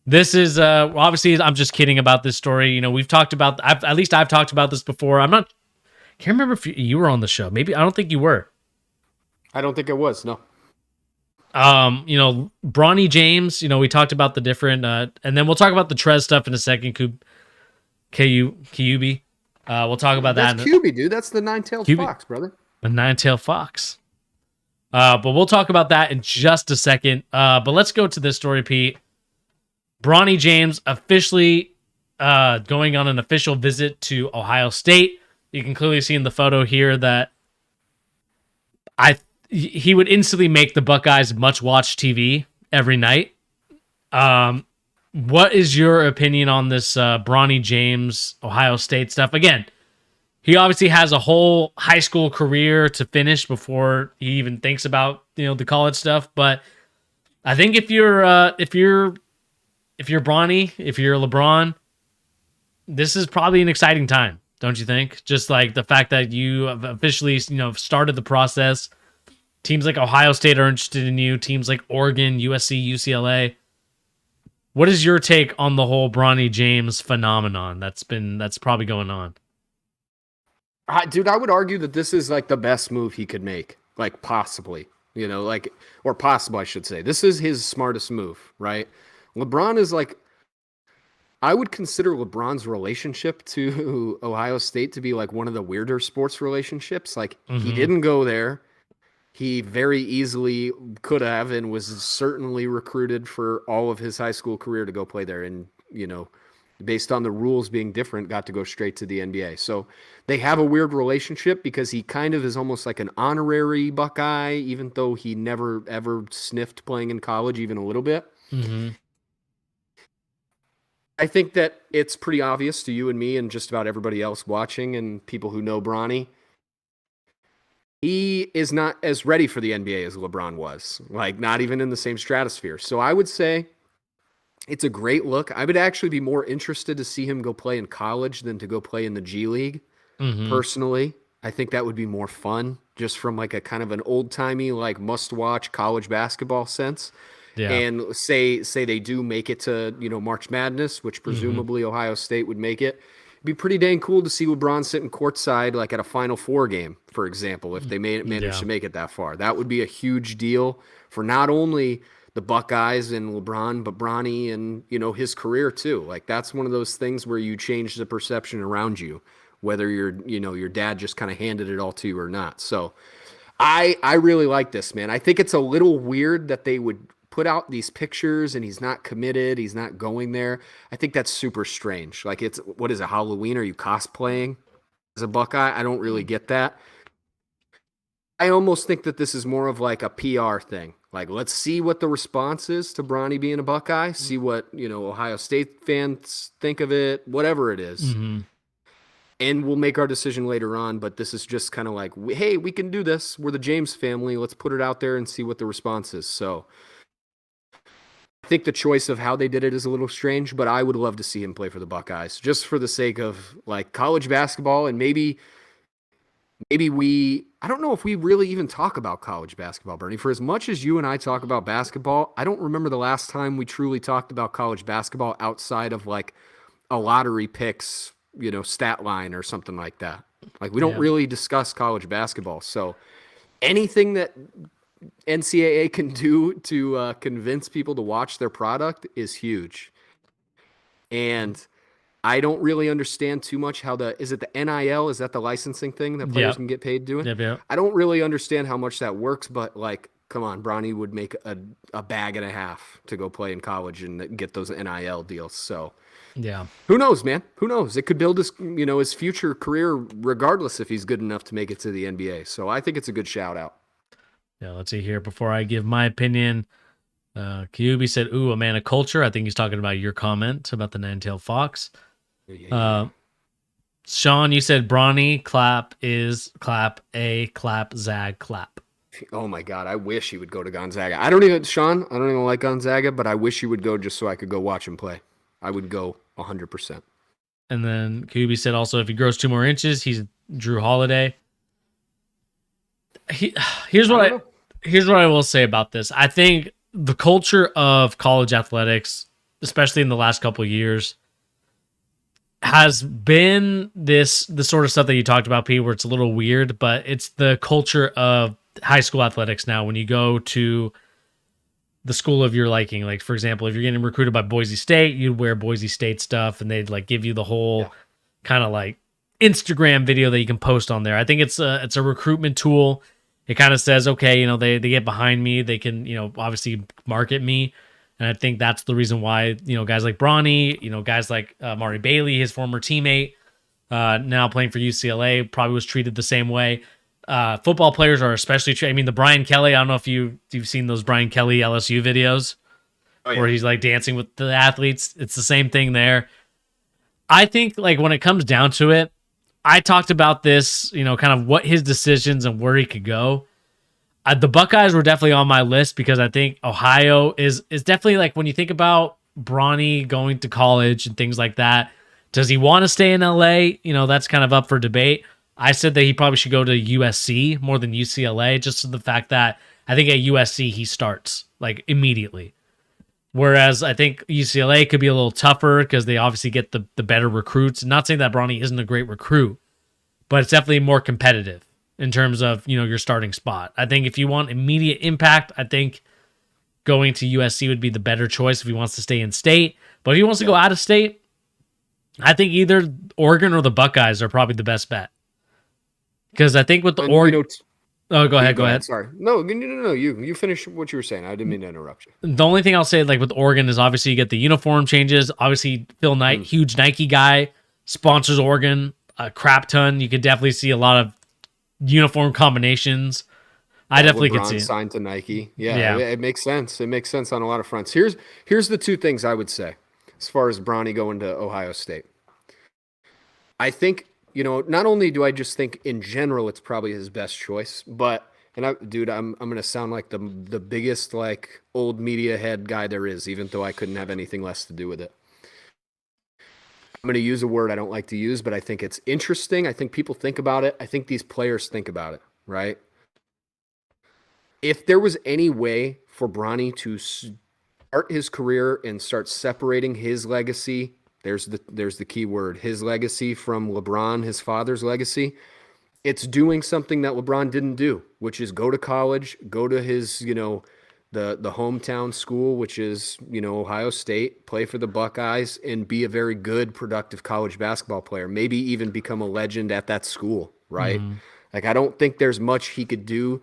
This is obviously I'm just kidding about this story. We've talked about at least I've talked about this before. Can't remember if you were on the show. Maybe I don't think you were. I don't think it was. No. Bronny James, we talked about the different and then we'll talk about the Trez stuff in a second. QB. We'll talk about That's that. QB, dude. That's the nine-tailed QB. fox, brother. A nine-tailed fox. But we'll talk about that in just a second. But let's go to this story, Pete. Bronny James officially going on an official visit to Ohio State. You can clearly see in the photo here that he would instantly make the Buckeyes much-watched TV every night. What is your opinion on this Bronny James, Ohio State stuff? Again, he obviously has a whole high school career to finish before he even thinks about the college stuff. But I think if you're Bronny, if you're LeBron, this is probably an exciting time, don't you think? Just like the fact that you have officially started the process. Teams like Ohio State are interested in you. Teams like Oregon, USC, UCLA. What is your take on the whole Bronny James phenomenon that's probably going on? Dude, I would argue that this is like the best move he could make, like possibly, or possible, I should say. This is his smartest move, right? LeBron is like, I would consider LeBron's relationship to Ohio State to be like one of the weirder sports relationships. Like he didn't go there. He very easily could have and was certainly recruited for all of his high school career to go play there. And, based on the rules being different, got to go straight to the NBA. So they have a weird relationship because he kind of is almost like an honorary Buckeye, even though he never, ever sniffed playing in college, even a little bit. Mm-hmm. I think that it's pretty obvious to you and me and just about everybody else watching and people who know Bronny. He is not as ready for the NBA as LeBron was, like not even in the same stratosphere. So I would say it's a great look. I would actually be more interested to see him go play in college than to go play in the G League. Personally, I think that would be more fun just from like a kind of an old-timey, like must-watch college basketball sense. Yeah. And say they do make it to, March Madness, which presumably Ohio State would make it. It'd be pretty dang cool to see LeBron sitting courtside, like at a Final Four game, for example, if they managed to make it that far. That would be a huge deal for not only the Buckeyes and LeBron, but Bronny and, his career too. Like that's one of those things where you change the perception around you, whether your dad just kind of handed it all to you or not. So I really like this, man. I think it's a little weird that they would put out these pictures and he's not committed, he's not going there. I think that's super strange. Like what is it, Halloween? Are you cosplaying as a Buckeye? I don't really get that. I almost think that this is more of like a PR thing. Like, let's see what the response is to Bronny being a Buckeye, see what, Ohio State fans think of it, whatever it is. And we'll make our decision later on, but this is just kind of like, hey, we can do this. We're the James family. Let's put it out there and see what the response is. So I think the choice of how they did it is a little strange, but I would love to see him play for the Buckeyes just for the sake of like college basketball. And maybe I don't know if we really even talk about college basketball, Bernie. For as much as you and I talk about basketball, I don't remember the last time we truly talked about college basketball outside of like a lottery picks, stat line or something like that. Like we don't really discuss college basketball. So anything that NCAA can do to convince people to watch their product is huge. And I don't really understand too much how is it the NIL? Is that the licensing thing that players can get paid doing? Yep. I don't really understand how much that works, but like, come on, Bronny would make a bag and a half to go play in college and get those NIL deals. So yeah, who knows, man? Who knows? It could build his future career regardless if he's good enough to make it to the NBA. So I think it's a good shout out. Yeah, let's see here. Before I give my opinion, Kyubi said, ooh, a man of culture. I think he's talking about your comment about the nine-tailed fox. Sean, you said Bronny clap is clap, a clap, zag, clap. Oh my God, I wish he would go to Gonzaga. I don't even like Gonzaga, but I wish he would go just so I could go watch him play. I would go 100%. And then Kyubi said also, if he grows 2 more inches, he's Drew Holiday. Here's what I will say about this. I think the culture of college athletics especially in the last couple of years, has been the sort of stuff that you talked about, Pete, where it's a little weird, but it's the culture of high school athletics now. When you go to the school of your liking, like for example, if you're getting recruited by Boise State, you'd wear Boise State stuff, and they'd like give you the whole kind of like Instagram video that you can post on there. I think it's a recruitment tool. It kind of says, okay, you know, they get behind me, they can, you know, obviously market me. And I think that's the reason why, you know, guys like Bronny, you know, guys like Mari Bailey, his former teammate, now playing for UCLA, probably was treated the same way. Football players are especially I mean, the Brian Kelly, I don't know if you've seen those Brian Kelly LSU videos where he's like dancing with the athletes. It's the same thing there. I think like when it comes down to it, I talked about this, you know, kind of what his decisions and where he could go. The Buckeyes were definitely on my list because I think Ohio is definitely like when you think about Bronny going to college and things like that. Does he want to stay in LA? You know, that's kind of up for debate. I said that he probably should go to USC more than UCLA, just to the fact that I think at USC he starts like immediately. Whereas I think UCLA could be a little tougher because they obviously get the better recruits. Not saying that Bronny isn't a great recruit, but it's definitely more competitive in terms of, you know, your starting spot. I think if you want immediate impact, I think going to USC would be the better choice if he wants to stay in state. But if he wants to go out of state, I think either Oregon or the Buckeyes are probably the best bet. Because I think with the Oregon... Oh, go ahead. Sorry. No. You finish what you were saying. I didn't mean to interrupt you. The only thing I'll say, like with Oregon, is obviously you get the uniform changes. Obviously, Phil Knight, huge Nike guy, sponsors Oregon a crap ton. You could definitely see a lot of uniform combinations. I definitely could see it. Signed to Nike. Yeah, it makes sense. It makes sense on a lot of fronts. Here's the two things I would say as far as Bronny going to Ohio State. I think, you know, not only do I just think in general it's probably his best choice, but I'm gonna sound like the biggest like old media head guy there is, even though I couldn't have anything less to do with it. I'm gonna use a word I don't like to use, but I think it's interesting. I think people think about it. I think these players think about it, right? If there was any way for Bronny to start his career and start separating his legacy, there's the key word, his legacy from LeBron, his father's legacy. It's doing something that LeBron didn't do, which is go to college, go to his, you know, the hometown school, which is, you know, Ohio State, play for the Buckeyes, and be a very good, productive college basketball player. Maybe even become a legend at that school, right? Like, I don't think there's much he could do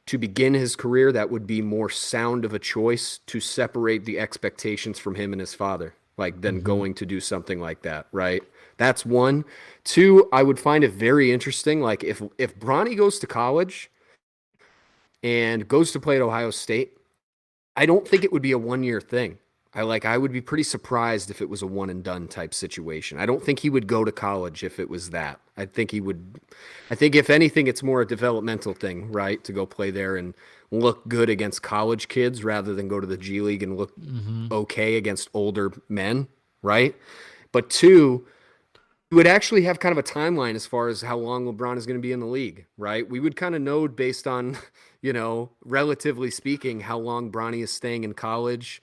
to begin his career that would be more sound of a choice to separate the expectations from him and his father, like than going to do something like that, right? That's one. Two, I would find it very interesting. Like if Bronny goes to college and goes to play at Ohio State, I don't think it would be a 1-year thing. I would be pretty surprised if it was a one and done type situation. I don't think he would go to college if it was that. I think if anything, it's more a developmental thing, right? To go play there and look good against college kids rather than go to the G League and look okay against older men, right? But two, we would actually have kind of a timeline as far as how long LeBron is going to be in the league, right? We would kind of know based on, you know, relatively speaking, how long Bronny is staying in college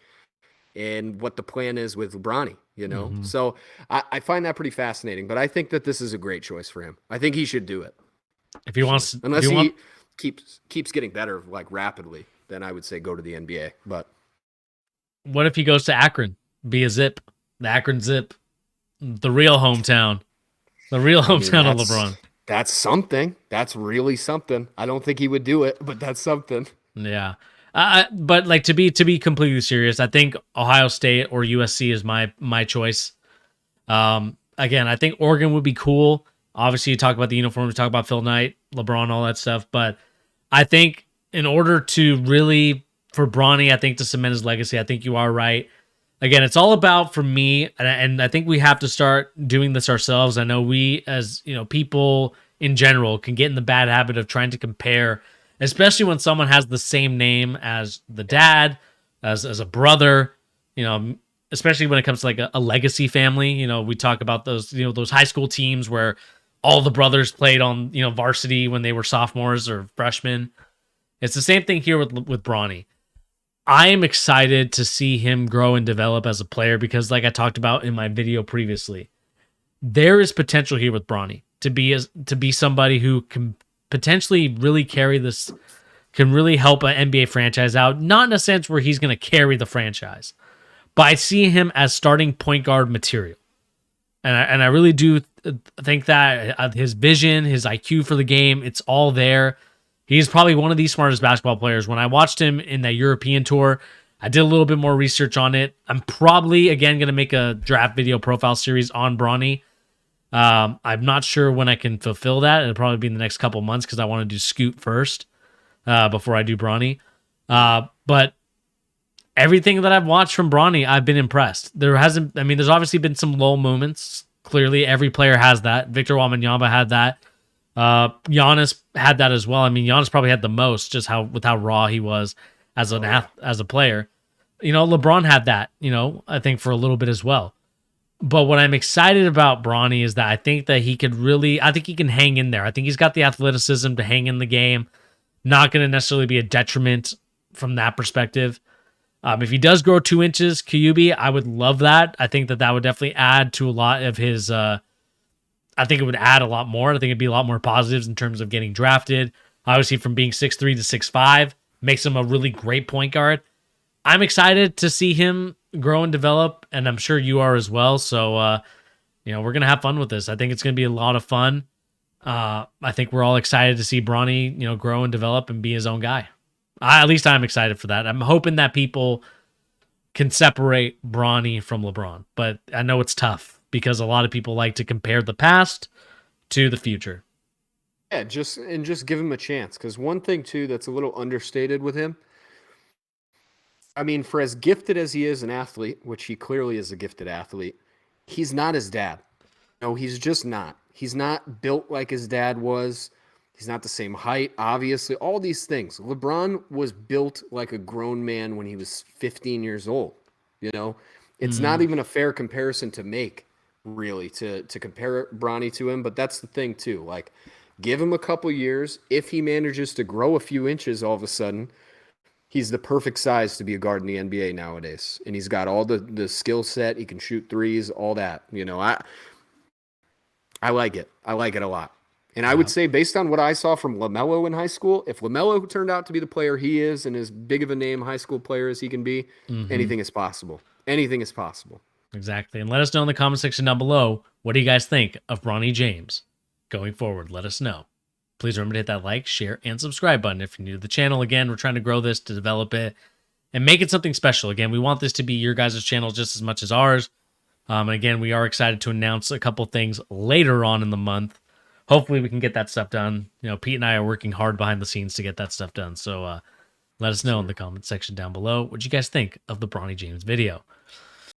and what the plan is with Bronny, you know? So I find that pretty fascinating, but I think that this is a great choice for him. I think he should do it. If he wants, unless he keeps getting better like rapidly, then I would say go to the NBA. But what if he goes to Akron, be a Zip, the Akron Zip, the real hometown of LeBron? That's something. That's really something. I don't think he would do it, but that's something. Yeah. But like to be completely serious, I think Ohio State or USC is my choice. Again, I think Oregon would be cool. Obviously, you talk about the uniforms, you talk about Phil Knight, LeBron, all that stuff. But I think in order to really, for Bronny, I think to cement his legacy, I think you are right. Again, it's all about, for me, and I think we have to start doing this ourselves. I know we, as you know, people in general, can get in the bad habit of trying to compare, especially when someone has the same name as the dad, as a brother, you know, especially when it comes to like a legacy family. You know, we talk about those, you know, those high school teams where all the brothers played on, you know, varsity when they were sophomores or freshmen. It's the same thing here with Bronny. I am excited to see him grow and develop as a player because, like I talked about in my video previously, there is potential here with Bronny to be somebody who can potentially really carry this, can really help an NBA franchise out. Not in a sense where he's going to carry the franchise, but I see him as starting point guard material. And I really do think that his vision, his IQ for the game, it's all there. He's probably one of the smartest basketball players. When I watched him in that European tour, I did a little bit more research on it. I'm probably, again, going to make a draft video profile series on Bronny. I'm not sure when I can fulfill that. It'll probably be in the next couple months because I want to do Scoot first before I do Bronny. But everything that I've watched from Bronny, I've been impressed. There's obviously been some low moments. Clearly, every player has that. Victor Wembanyama had that. Giannis had that as well. I mean, Giannis probably had the most, just how raw he was as as a player. LeBron had that. I think for a little bit as well. But what I'm excited about Bronny is that I think that he can hang in there. I think he's got the athleticism to hang in the game. Not going to necessarily be a detriment from that perspective. If he does grow 2 inches, Kyubi, I would love that. I think that would definitely add to a lot of his. I think it would add a lot more. I think it'd be a lot more positives in terms of getting drafted. Obviously, from being 6'3" to 6'5", makes him a really great point guard. I'm excited to see him grow and develop, and I'm sure you are as well. So, we're going to have fun with this. I think it's going to be a lot of fun. I think we're all excited to see Bronny, grow and develop and be his own guy. At least I'm excited for that. I'm hoping that people can separate Bronny from LeBron, but I know it's tough because a lot of people like to compare the past to the future. Yeah, just give him a chance. Because one thing too that's a little understated with him, I mean, for as gifted as he is an athlete, which he clearly is a gifted athlete, he's not his dad. No, he's just not. He's not built like his dad was. He's not the same height, obviously. All these things. LeBron was built like a grown man when he was 15 years old. It's not even a fair comparison to make, really, to compare Bronny to him. But that's the thing, too. Like, give him a couple years. If he manages to grow a few inches all of a sudden, he's the perfect size to be a guard in the NBA nowadays. And he's got all the skill set. He can shoot threes, all that. I like it. I like it a lot. And I would say, based on what I saw from LaMelo in high school, if LaMelo turned out to be the player he is and as big of a name high school player as he can be, anything is possible. Anything is possible. Exactly. And let us know in the comment section down below, what do you guys think of Bronny James going forward? Let us know. Please remember to hit that like, share, and subscribe button if you're new to the channel. Again, we're trying to grow this, to develop it, and make it something special. Again, we want this to be your guys' channel just as much as ours. And again, we are excited to announce a couple things later on in the month. Hopefully we can get that stuff done. Pete and I are working hard behind the scenes to get that stuff done. So let us know in the comment section down below what you guys think of the Bronny James video.